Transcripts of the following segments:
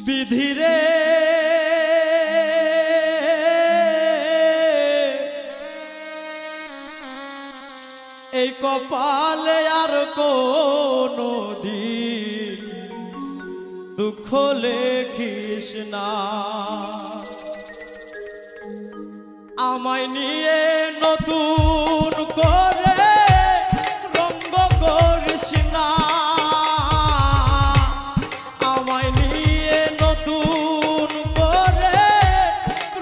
বিধিরে এই কপালে আর কোনো দিন দুঃখ লেখিস না। আমায় নিয়ে নতুন করে রঙ্গ করিস না। আমায় নিয়ে নতুন করে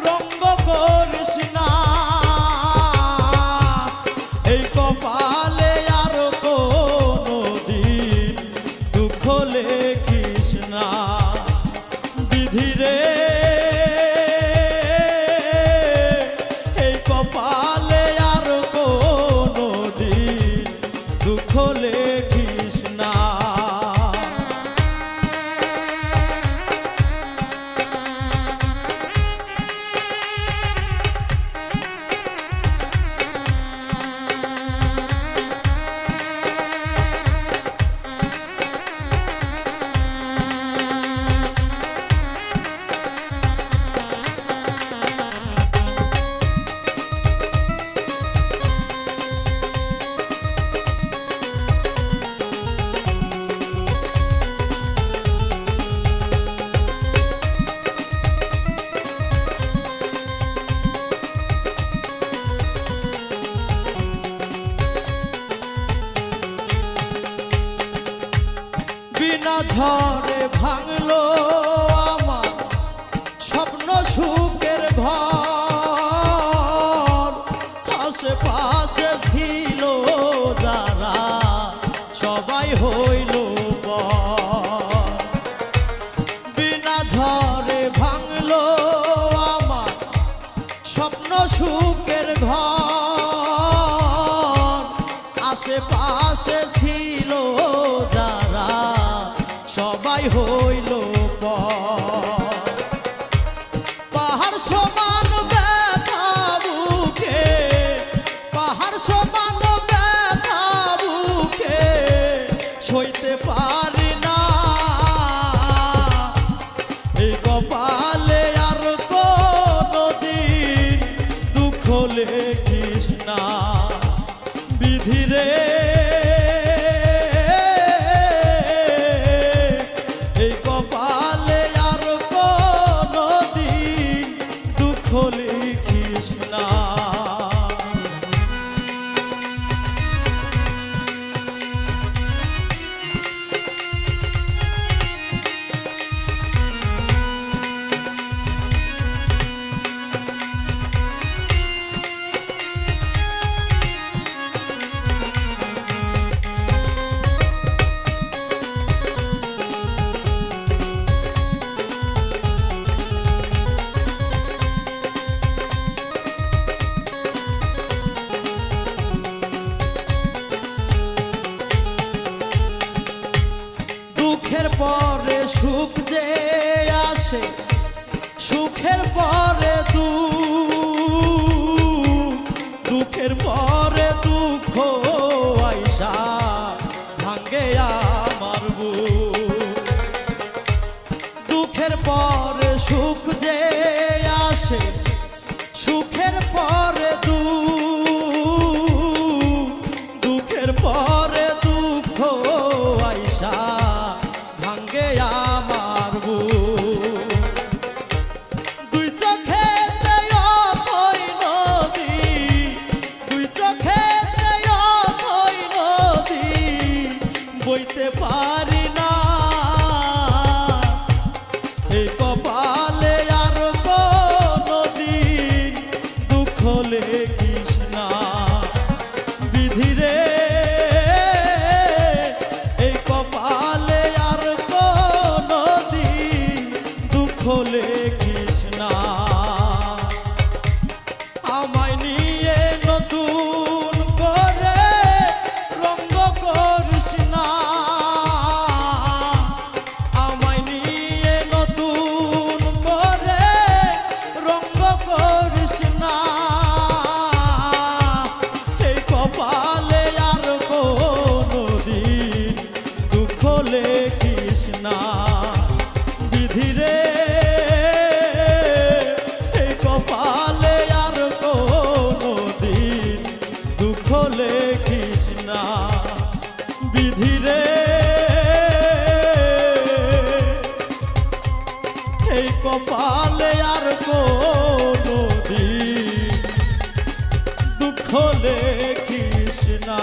রঙ্গ করিস না। এই কপালে আর কোনো দিন দুঃখ লেখিস না। বিধিরে কপালে আর কোনো দিন দুঃখ লেখিস না। বিনা ঝড়ে ভাঙলো আমার স্বপ্ন সুখের ঘর। আশেপাশে ছিল যারা সবাই হইল পর। বিনা ঝড়ে ভাঙলো আমার স্বপ্ন সুখের ঘর। আশেপাশে ছিল যারা সবাই হইল পর। পাহাড় সমান ব্যথা বুকে, পাহাড় সমান ব্যথা বুকে সইতে পারি না। এই কপালে আর কোনো দিন দুঃখ লেখিস না। বিধিরে এই কপালে আর কোনো দিন দুঃখ লিখিস না। দুঃখের পরে সুখ যে আসে, সুখের পরে দুঃখ, দুঃখের পরে দুঃখ আইসা ভাঙ্গে আমার বুক। দুঃখের পরে সুখ যে আসে, সুখের পরে দুঃখ, দুঃখের পরে দুঃখ আইসা ভাঙ্গে আমার বুক। দুই চোখেতে অথই নদী, দুই চোখেতে অথই নদী বইতে পারি না। এই কপালে আর কোনো দিন দুঃখ লেখিস না। বিধিরে এই কপালে আর কোনো দিন দুঃখ লেখিস না। আমায় নিয়ে নতুন করে রঙ্গ করিস না। আমায় নিয়ে নতুন করে রঙ্গ করিস না। এই কপালে আর কোনো দিন দুঃখ লেখিস না। বিধি বিধিরে এই কপালে আর কোনো দিন দুঃখ লেখিস না বিধিরে এই কপালে আর কোনো দিন দুঃখ লেখিস না।